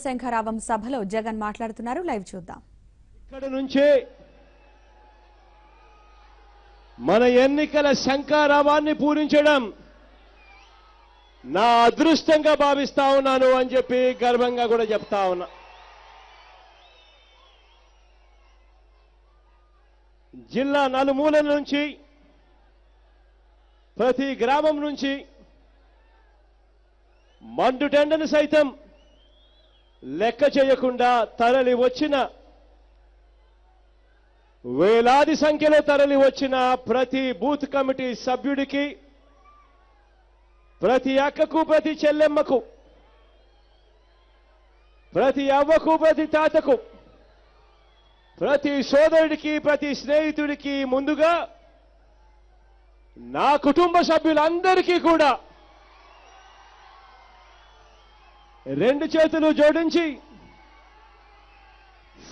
శంఖారావం సభలో జగన్ మాట్లాడుతున్నారు. లైవ్ చూద్దాం. ఇక్కడ నుంచి మన ఎన్నికల శంఖారావాన్ని పూరించడం నా అదృష్టంగా భావిస్తా ఉన్నాను అని చెప్పి గర్వంగా కూడా చెప్తా ఉన్నా. జిల్లా నలుమూలల నుంచి, ప్రతి గ్రామం నుంచి మండుటెండను సైతం లెక్క చేయకుండా తరలి వచ్చిన, వేలాది సంఖ్యలో తరలి వచ్చిన ప్రతి బూత్ కమిటీ సభ్యుడికి, ప్రతి అక్కకు, ప్రతి చెల్లెమ్మకు, ప్రతి అవ్వకు, ప్రతి తాతకు, ప్రతి సోదరుడికి, ప్రతి స్నేహితుడికి, ముందుగా నా కుటుంబ సభ్యులందరికీ కూడా రెండు చేతులు జోడించి,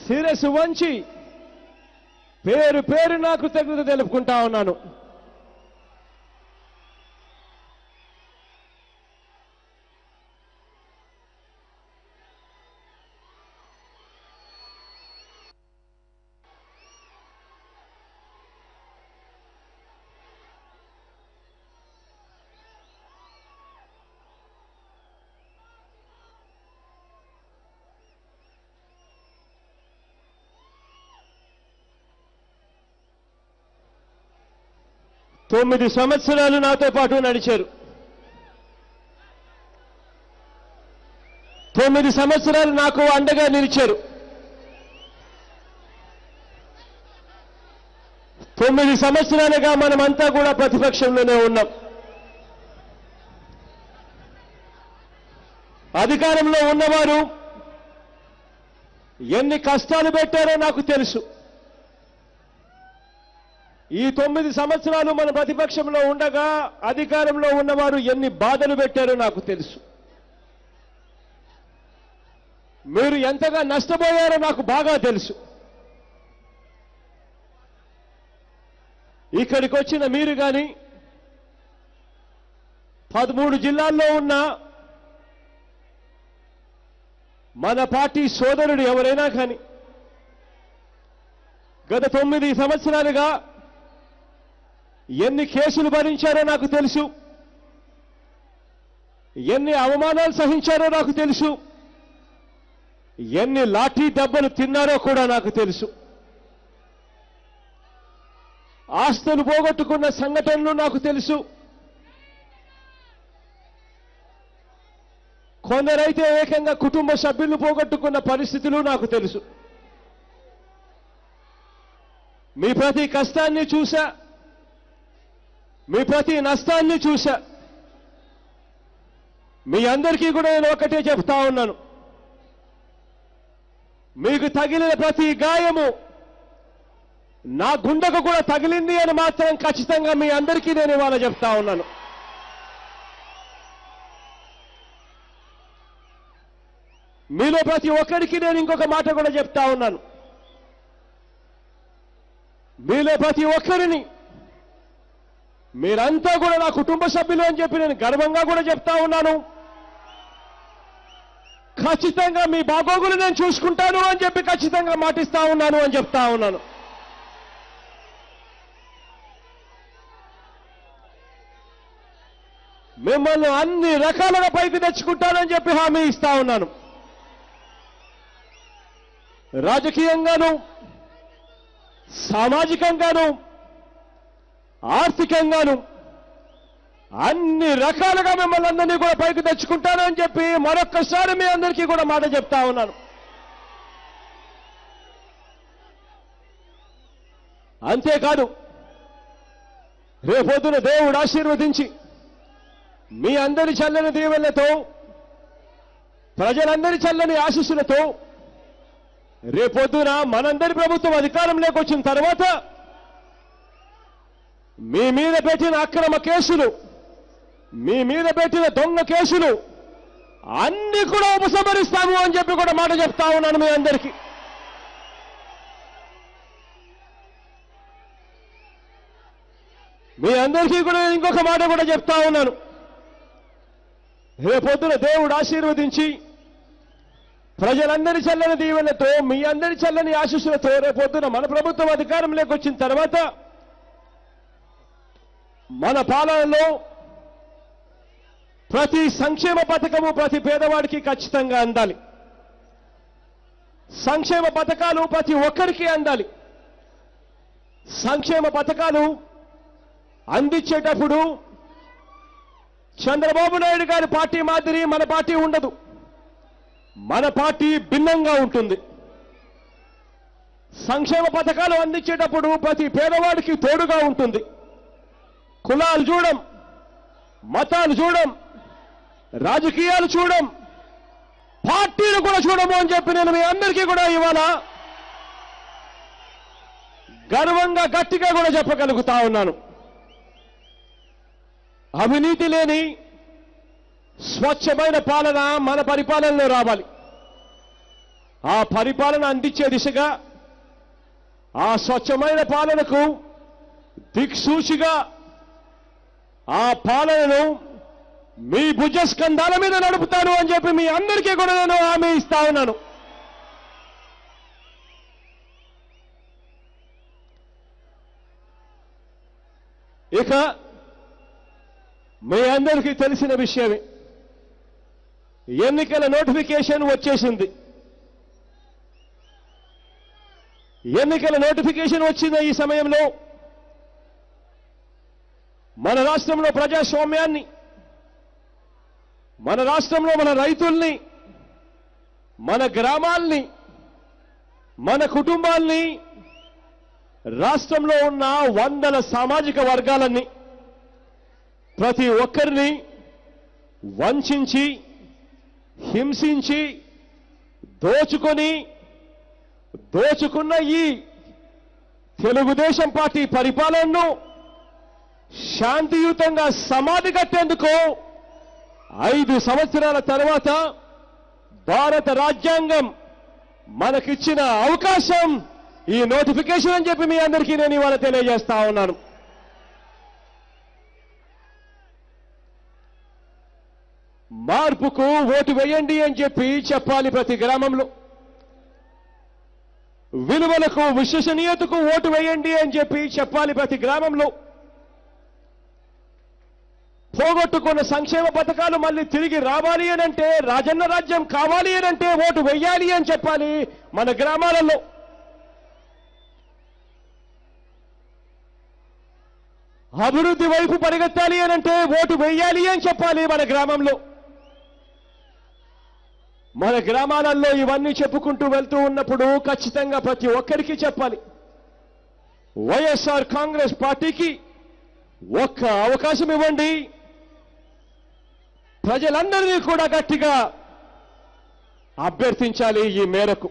శిరస్సు వంచి పేరు పేరు నా కృతజ్ఞత తెలుపుకుంటా ఉన్నాను. తొమ్మిది సంవత్సరాలు నాతో పాటు నడిచారు. 9 సంవత్సరాలు నాకు అండగా నిలిచారు. 9 సంవత్సరాలుగా మనమంతా కూడా ప్రతిపక్షంలోనే ఉన్నాం. అధికారంలో ఉన్నవారు ఎన్ని కష్టాలు పెట్టారో నాకు తెలుసు. ఈ 9 సంవత్సరాలు మన ప్రతిపక్షంలో ఉండగా అధికారంలో ఉన్నవారు ఎన్ని బాధలు పెట్టారో నాకు తెలుసు. మీరు ఎంతగా నష్టపోయారో నాకు బాగా తెలుసు. ఇక్కడికి వచ్చిన మీరు కానీ, 13 జిల్లాల్లో ఉన్న మన పార్టీ సోదరుడు ఎవరైనా కానీ గత 9 సంవత్సరాలుగా ఎన్ని కేసులు భరించారో నాకు తెలుసు. ఎన్ని అవమానాలు సహించారో నాకు తెలుసు. ఎన్ని లాఠీ దెబ్బలు తిన్నారో కూడా నాకు తెలుసు. ఆస్తులు పోగొట్టుకున్న సంఘటనలు నాకు తెలుసు. కొందరైతే ఏకంగా కుటుంబ సభ్యులు పోగొట్టుకున్న పరిస్థితులు నాకు తెలుసు. మీ ప్రతి కష్టాన్ని చూశా, మీ ప్రతి నష్టాన్ని చూశా. మీ అందరికీ కూడా నేను ఒకటే చెప్తా ఉన్నాను, మీకు తగిలిన ప్రతి గాయము నా గుండెకు కూడా తగిలింది అని మాత్రం ఖచ్చితంగా మీ అందరికీ నేను ఇవాళ చెప్తా ఉన్నాను. మీలో ప్రతి ఒక్కరికి నేను ఇంకొక మాట కూడా చెప్తా ఉన్నాను. మీలో ప్రతి ఒక్కరిని, మీరంతా కూడా నా కుటుంబ సభ్యులు అని చెప్పి నేను గర్వంగా కూడా చెప్తా ఉన్నాను. ఖచ్చితంగా మీ బాగోగులు నేను చూసుకుంటాను అని చెప్పి ఖచ్చితంగా మాటిస్తా ఉన్నాను అని చెప్తా ఉన్నాను. మిమ్మల్ని అన్ని రకాలుగా పైకి తెచ్చుకుంటానని చెప్పి హామీ ఇస్తా ఉన్నాను. రాజకీయంగాను, సామాజికంగాను, ఆర్థికంగాను అన్ని రకాలుగా మిమ్మల్ని అందరినీ కూడా పైకి తెచ్చుకుంటానని చెప్పి మరొక్కసారి మీ అందరికీ కూడా మాట చెప్తా ఉన్నాను. అంతేకాదు, రేపొద్దున దేవుడు ఆశీర్వదించి మీ అందరి చల్లని దీవెనలతో, ప్రజలందరి చల్లని ఆశీస్సులతో రేపొద్దున మనందరి ప్రభుత్వం అధికారంలోకి వచ్చిన తర్వాత మీ మీద పెట్టిన అక్రమ కేసులు, మీ మీద పెట్టిన దొంగ కేసులు అన్ని కూడా ఉపసంహరిస్తాము అని చెప్పి కూడా మాట చెప్తా ఉన్నాను మీ అందరికీ. మీ అందరికీ కూడా ఇంకొక మాట కూడా చెప్తా ఉన్నాను. రేపొద్దున దేవుడు ఆశీర్వదించి ప్రజలందరి చల్లని దీవెనతో మీ అందరి చల్లని ఆశీస్సులతో రేపొద్దున మన ప్రభుత్వం అధికారంలోకి వచ్చిన తర్వాత మన పాలనలో ప్రతి సంక్షేమ పథకము ప్రతి పేదవాడికి ఖచ్చితంగా అందాలి. సంక్షేమ పథకాలు ప్రతి ఒక్కరికి అందాలి. సంక్షేమ పథకాలు అందించేటప్పుడు చంద్రబాబు నాయుడు గారి పార్టీ మాదిరి మన పార్టీ ఉండదు. మన పార్టీ భిన్నంగా ఉంటుంది. సంక్షేమ పథకాలు అందించేటప్పుడు ప్రతి పేదవాడికి తోడుగా ఉంటుంది. కులాలు చూడం, మతాలు చూడం, రాజకీయాలు చూడం, పార్టీలు కూడా చూడము అని చెప్పి నేను మీ అందరికీ కూడా ఇవాళ గర్వంగా గట్టిగా కూడా చెప్పగలుగుతా ఉన్నాను. అవినీతి లేని స్వచ్ఛమైన పాలన మన పరిపాలనలో రావాలి. ఆ పరిపాలన అందించే దిశగా ఆ స్వచ్ఛమైన పాలనకు దిక్సూచిగా ఆ పాలనను మీ భుజస్కంధాల మీద నడుపుతాను అని చెప్పి మీ అందరికీ కూడా నేను హామీ ఇస్తా ఉన్నాను. ఇక మీ అందరికీ తెలిసిన విషయమే, ఎన్నికల నోటిఫికేషన్ వచ్చేసింది. ఎన్నికల నోటిఫికేషన్ వచ్చిన ఈ సమయంలో మన రాష్ట్రంలో ప్రజాస్వామ్యాన్ని, మన రాష్ట్రంలో మన రైతుల్ని, మన గ్రామాల్ని, మన కుటుంబాల్ని, రాష్ట్రంలో ఉన్న వందల సామాజిక వర్గాలన్నీ ప్రతి ఒక్కరిని వంచించి, హింసించి, దోచుకున్న ఈ తెలుగుదేశం పార్టీ పరిపాలనను శాంతియుతంగా సమాధి కట్టేందుకు 5 సంవత్సరాల తర్వాత భారత రాజ్యాంగం మనకిచ్చిన అవకాశం ఈ నోటిఫికేషన్ అని చెప్పి మీ అందరికీ నేను ఇవాళ తెలియజేస్తా ఉన్నాను. మార్పుకు ఓటు వేయండి అని చెప్పి చెప్పాలి ప్రతి గ్రామంలో. విలువలకు, విశ్వసనీయతకు ఓటు వేయండి అని చెప్పి చెప్పాలి ప్రతి గ్రామంలో. పోగొట్టుకున్న సంక్షేమ పథకాలు మళ్ళీ తిరిగి రావాలి అనంటే, రాజన్న రాజ్యం కావాలి అనంటే ఓటు వేయాలి అని చెప్పాలి మన గ్రామాలలో. అభివృద్ధి వైపు పరిగెత్తాలి అనంటే ఓటు వేయాలి అని చెప్పాలి మన గ్రామంలో. మన గ్రామాలలో ఇవన్నీ చెప్పుకుంటూ వెళ్తూ ఉన్నప్పుడు ఖచ్చితంగా ప్రతి ఒక్కరికి చెప్పాలి, వైఎస్ఆర్ కాంగ్రెస్ పార్టీకి ఒక్క అవకాశం ఇవ్వండి. ప్రజలందరినీ కూడా గట్టిగా అభ్యర్థించాలి. ఈ మేరకు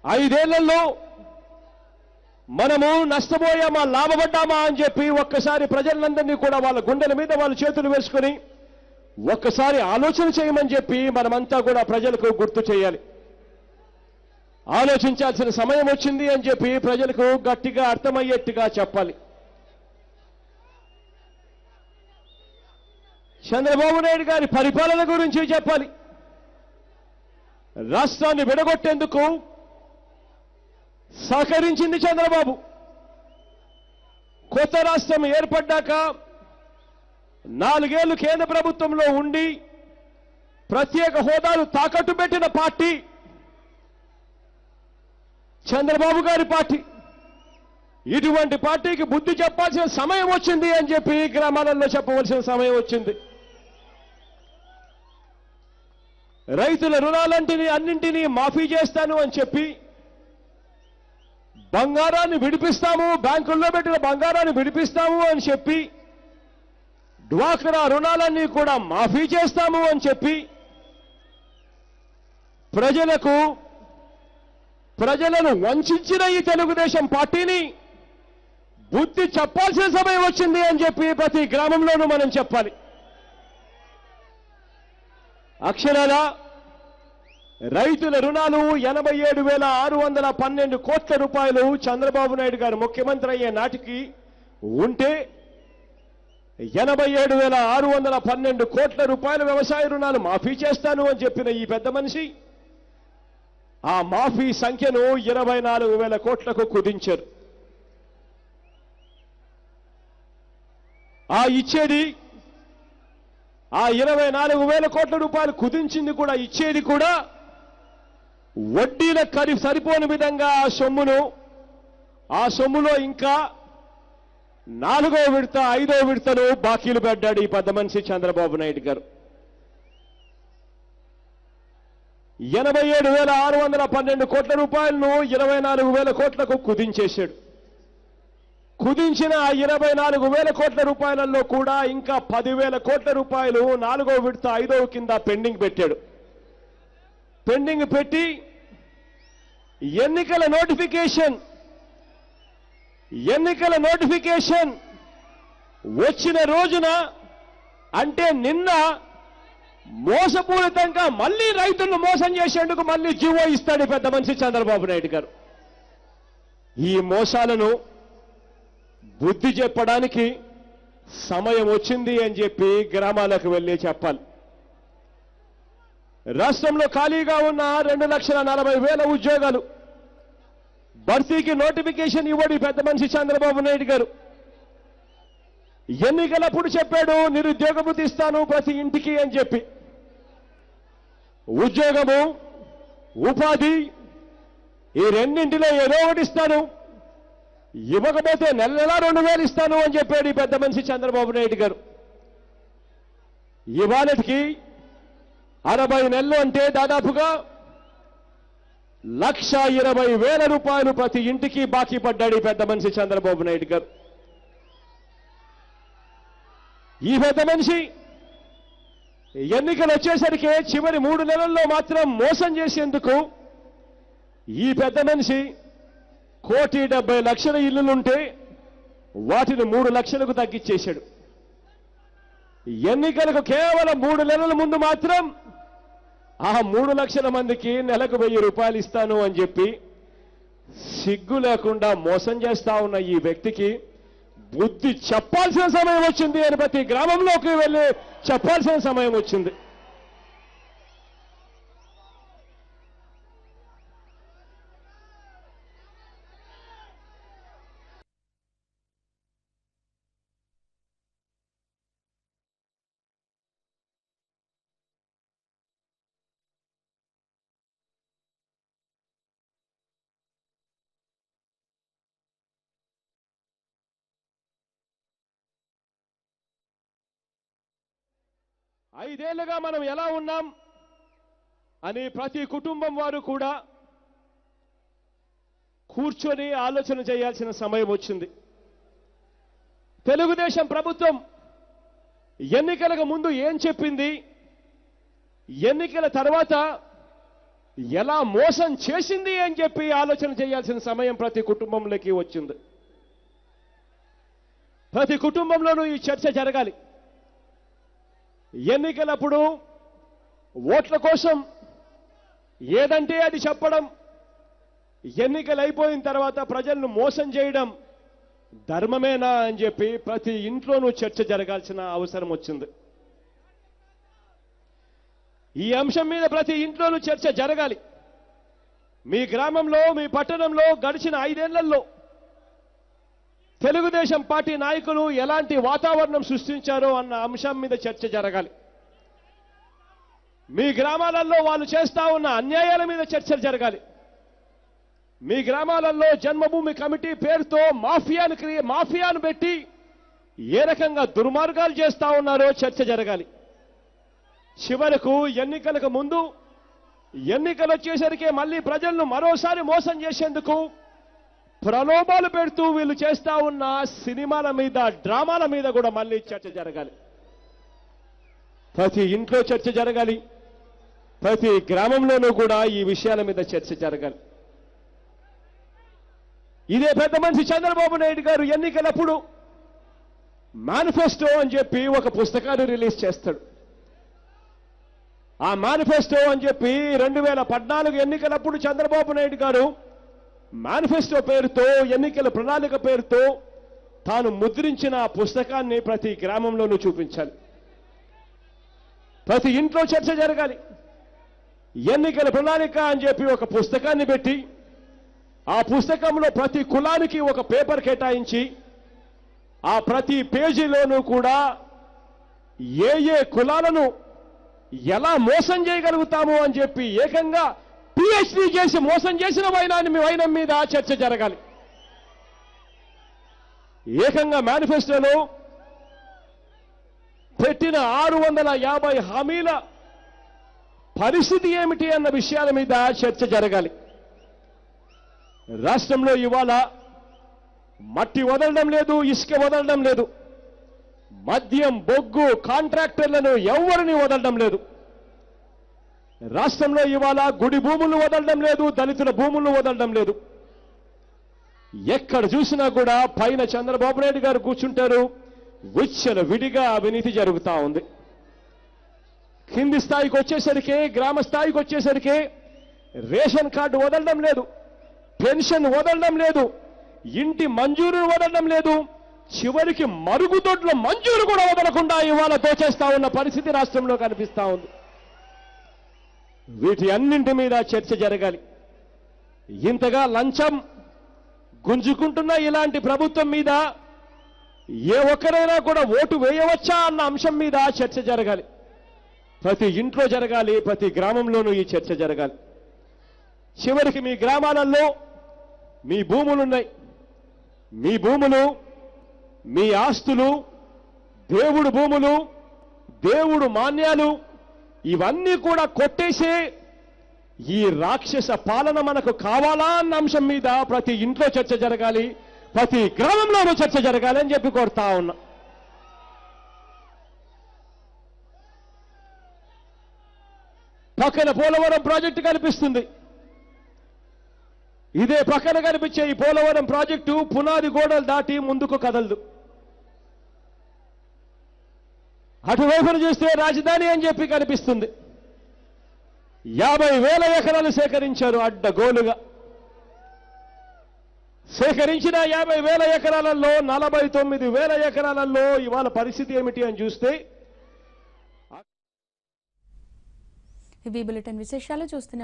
5 ఏళ్లలో మనము నష్టపోయామా, లాభపడ్డామా అని చెప్పి ఒక్కసారి ప్రజలందరినీ కూడా వాళ్ళ గుండెల మీద వాళ్ళు చేతులు వేసుకొని ఒక్కసారి ఆలోచన చేయమని చెప్పి మనమంతా కూడా ప్రజలకు గుర్తు చేయాలి. ఆలోచించాల్సిన సమయం వచ్చింది అని చెప్పి ప్రజలకు గట్టిగా అర్థమయ్యేట్టుగా చెప్పాలి. చంద్రబాబు నాయుడు గారి పరిపాలన గురించి చెప్పాలి. రాష్ట్రాన్ని విడగొట్టేందుకు సహకరించింది చంద్రబాబు. కొత్త రాష్ట్రం ఏర్పడ్డాక 4 ఏళ్లు కేంద్ర ప్రభుత్వంలో ఉండి ప్రత్యేక హోదాలు తాకట్టు పెట్టిన పార్టీ చంద్రబాబు గారి పార్టీ. ఇటువంటి పార్టీకి బుద్ధి చెప్పాల్సిన సమయం వచ్చింది అని చెప్పి గ్రామాలలో చెప్పవలసిన సమయం వచ్చింది. రైతుల అన్నింటినీ మాఫీ చేస్తాను అని చెప్పి, బంగారాన్ని విడిపిస్తాము, బ్యాంకుల్లో పెట్టిన బంగారాన్ని విడిపిస్తాము అని చెప్పి, డ్వాక్రా రుణాలన్నీ కూడా మాఫీ చేస్తాము అని చెప్పి ప్రజలను వంచిన ఈ తెలుగుదేశం పార్టీని బుద్ధి చెప్పాల్సిన సమయం వచ్చింది అని చెప్పి ప్రతి గ్రామంలోనూ మనం చెప్పాలి. అక్షరాల రైతుల రుణాలు 87,612 కోట్ల రూపాయలు చంద్రబాబు నాయుడు గారు ముఖ్యమంత్రి అయ్యే నాటికి ఉంటే 87,612 కోట్ల రూపాయల వ్యవసాయ రుణాలు మాఫీ చేస్తాను అని చెప్పిన ఈ పెద్ద మనిషి ఆ మాఫీ సంఖ్యను 24,000 కోట్లకు కుదించారు. ఆ 24,000 కోట్ల రూపాయలు కుదించింది కూడా ఇచ్చేది కూడా వడ్డీల సరిపోని విధంగా ఆ సొమ్ములో ఇంకా 4వ విడత 5వ విడతను బాకీలు పెట్టాడు ఈ పెద్ద మనిషి చంద్రబాబు నాయుడు గారు. 87,612 కోట్ల రూపాయలను 24,000 కోట్లకు కుదించేశాడు. కుదించిన 24,000 కోట్ల రూపాయలలో కూడా ఇంకా 10,000 కోట్ల రూపాయలు 4వ విడత 5వ కింద పెండింగ్ పెట్టాడు. పెండింగ్ పెట్టి ఎన్నికల నోటిఫికేషన్ వచ్చిన రోజున అంటే నిన్న మోసపూరితంగా మళ్ళీ రైతులను మోసం చేసేందుకు మళ్ళీ జీవో ఇస్తాడు పెద్ద మనిషి చంద్రబాబు నాయుడు గారు. ఈ మోసాలను బుద్ధి చెప్పడానికి సమయం వచ్చింది అని చెప్పి గ్రామాలకు వెళ్ళి చెప్పాలి. రాష్ట్రంలో ఖాళీగా ఉన్న 2,40,000 ఉద్యోగాలు భర్తీకి నోటిఫికేషన్ ఇవ్వడు పెద్ద మనిషి చంద్రబాబు నాయుడు గారు. ఎన్నికలప్పుడు చెప్పాడు నిరుద్యోగ భృతి ఇస్తాను ప్రతి ఇంటికి అని చెప్పి. ఉద్యోగము ఉపాధి ఈ రెండింటిలో ఏదో ఒకటి ఇస్తాను, ఇవ్వకపోతే నెల 2,000 ఇస్తాను అని చెప్పాడు ఈ పెద్ద మనిషి చంద్రబాబు నాయుడు గారు. ఇవాళకి 60 నెలలు అంటే దాదాపుగా 1,20,000 రూపాయలు ప్రతి ఇంటికి బాకీ పడ్డాడు ఈ పెద్ద మనిషి చంద్రబాబు నాయుడు గారు. ఈ పెద్ద మనిషి ఎన్నికలు వచ్చేసరికి చివరి 3 నెలల్లో మాత్రం మోసం చేసేందుకు ఈ పెద్ద మనిషి 1,70,00,000 ఇల్లులుంటే వాటిని 3 లక్షలకు తగ్గించేశాడు. ఎన్నికలకు కేవలం 3 నెలల ముందు మాత్రం ఆ 3 లక్షల మందికి నెలకు 1,000 రూపాయలు ఇస్తాను అని చెప్పి సిగ్గు లేకుండా మోసం చేస్తా ఉన్న ఈ వ్యక్తికి బుద్ధి చెప్పాల్సిన సమయం వచ్చింది అని ప్రతి గ్రామంలోకి వెళ్ళి చెప్పాల్సిన సమయం వచ్చింది. ఐదేళ్లుగా మనం ఎలా ఉన్నాం అని ప్రతి కుటుంబం వారు కూడా కూర్చొని ఆలోచన చేయాల్సిన సమయం వచ్చింది. తెలుగుదేశం ప్రభుత్వం ఎన్నికలకు ముందు ఏం చెప్పింది, ఎన్నికల తర్వాత ఎలా మోసం చేసింది అని చెప్పి ఆలోచన చేయాల్సిన సమయం ప్రతి కుటుంబంలోకి వచ్చింది. ప్రతి కుటుంబంలోనూ ఈ చర్చ జరగాలి. ఎన్నికలప్పుడు ఓట్ల కోసం ఏదంటే అది చెప్పడం, ఎన్నికలు అయిపోయిన తర్వాత ప్రజలను మోసం చేయడం ధర్మమేనా అని చెప్పి ప్రతి ఇంట్లోనూ చర్చ జరగాల్సిన అవసరం వచ్చింది. ఈ అంశం మీద ప్రతి ఇంట్లోనూ చర్చ జరగాలి. మీ గ్రామంలో, మీ పట్టణంలో గడిచిన 5 ఏళ్లలో తెలుగుదేశం పార్టీ నాయకులు ఎలాంటి వాతావరణం సృష్టించారో అన్న అంశం మీద చర్చ జరగాలి. మీ గ్రామాలలో వాళ్ళు చేస్తా ఉన్న అన్యాయాల మీద చర్చలు జరగాలి. మీ గ్రామాలలో జన్మభూమి కమిటీ పేరుతో మాఫియాను పెట్టి ఏ రకంగా దుర్మార్గాలు చేస్తా ఉన్నారో చర్చ జరగాలి. చివరకు ఎన్నికలకు ముందు ఎన్నికలు వచ్చేసరికి మళ్ళీ ప్రజలను మరోసారి మోసం చేసేందుకు ప్రలోభాలు పెడుతూ వీళ్ళు చేస్తా ఉన్న సినిమాల మీద, డ్రామాల మీద కూడా మళ్ళీ చర్చ జరగాలి. ప్రతి ఇంట్లో చర్చ జరగాలి. ప్రతి గ్రామంలోనూ కూడా ఈ విషయాల మీద చర్చ జరగాలి. ఇదే పెద్ద మనిషి చంద్రబాబు నాయుడు గారు ఎన్నికలప్పుడు మేనిఫెస్టో అని చెప్పి ఒక పుస్తకాన్ని రిలీజ్ చేస్తాడు. ఆ మేనిఫెస్టో అని చెప్పి 2014 ఎన్నికలప్పుడు చంద్రబాబు నాయుడు గారు మేనిఫెస్టో పేరుతో, ఎన్నికల ప్రణాళిక పేరుతో తాను ముద్రించిన ఆ పుస్తకాన్ని ప్రతి గ్రామంలోనూ చూపించాలి. ప్రతి ఇంట్లో చర్చ జరగాలి. ఎన్నికల ప్రణాళిక అని చెప్పి ఒక పుస్తకాన్ని పెట్టి ఆ పుస్తకంలో ప్రతి కులానికి ఒక పేపర్ కేటాయించి ఆ ప్రతి పేజీలోనూ కూడా ఏ ఏ కులాలను ఎలా మోసం చేయగలుగుతాము అని చెప్పి ఏకంగా పిహెచ్డీ చేసి మోసం చేసిన వైనం మీద చర్చ జరగాలి. ఏకంగా మేనిఫెస్టోలో పెట్టిన 650 హామీల పరిస్థితి ఏమిటి అన్న విషయాల మీద చర్చ జరగాలి. రాష్ట్రంలో ఇవాళ మట్టి వదలడం లేదు, ఇసుక వదలడం లేదు, మద్యం, బొగ్గు, కాంట్రాక్టర్లను ఎవరిని వదలడం లేదు. రాష్ట్రంలో ఇవాళ గుడి భూములు వదలడం లేదు, దళితుల భూములు వదలడం లేదు. ఎక్కడ చూసినా కూడా పైన చంద్రబాబు నాయుడు గారు కూర్చుంటారు, విచ్చల విడిగా అవినీతి జరుగుతూ ఉంది. కింది స్థాయికి వచ్చేసరికి, గ్రామ స్థాయికి వచ్చేసరికి రేషన్ కార్డు వదలడం లేదు, పెన్షన్ వదలడం లేదు, ఇంటి మంజూరు వదలడం లేదు, చివరికి మరుగుదొడ్ల మంజూరు కూడా వదలకుండా ఇవాళ దోచేస్తా ఉన్న పరిస్థితి రాష్ట్రంలో కనిపిస్తా ఉంది. వీటి అన్నింటి మీద చర్చ జరగాలి. ఇంతగా లంచం గుంజుకుంటున్న ఇలాంటి ప్రభుత్వం మీద ఏ ఒక్కరైనా కూడా ఓటు వేయవచ్చా అన్న అంశం మీద చర్చ జరగాలి. ప్రతి ఇంట్లో జరగాలి, ప్రతి గ్రామంలోనూ ఈ చర్చ జరగాలి. చివరికి మీ గ్రామాలలో మీ భూములున్నాయి, మీ భూములు, మీ ఆస్తులు, దేవుడు భూములు, దేవుడు మాన్యాలు ఇవన్నీ కూడా కొట్టేసే ఈ రాక్షస పాలన మనకు కావాలా అన్న అంశం మీద ప్రతి ఇంట్లో చర్చ జరగాలి, ప్రతి గ్రామంలోనూ చర్చ జరగాలి అని చెప్పి కోరుతా ఉన్నా. పక్కన పోలవరం ప్రాజెక్టు కనిపిస్తుంది. ఇదే పక్కన కనిపించే ఈ పోలవరం ప్రాజెక్టు పునాది గోడలు దాటి ముందుకు కదలదు. అటువైపున చూస్తే రాజధాని అని చెప్పి కనిపిస్తుంది. 50,000 ఎకరాలు సేకరించారు అడ్డగోలుగా. సేకరించిన 50,000 ఎకరాలలో 49,000 ఎకరాలలో ఇవాళ పరిస్థితి ఏమిటి అని చూస్తే ఇవి బులెటిన్ విశేషాలు చూస్తున్న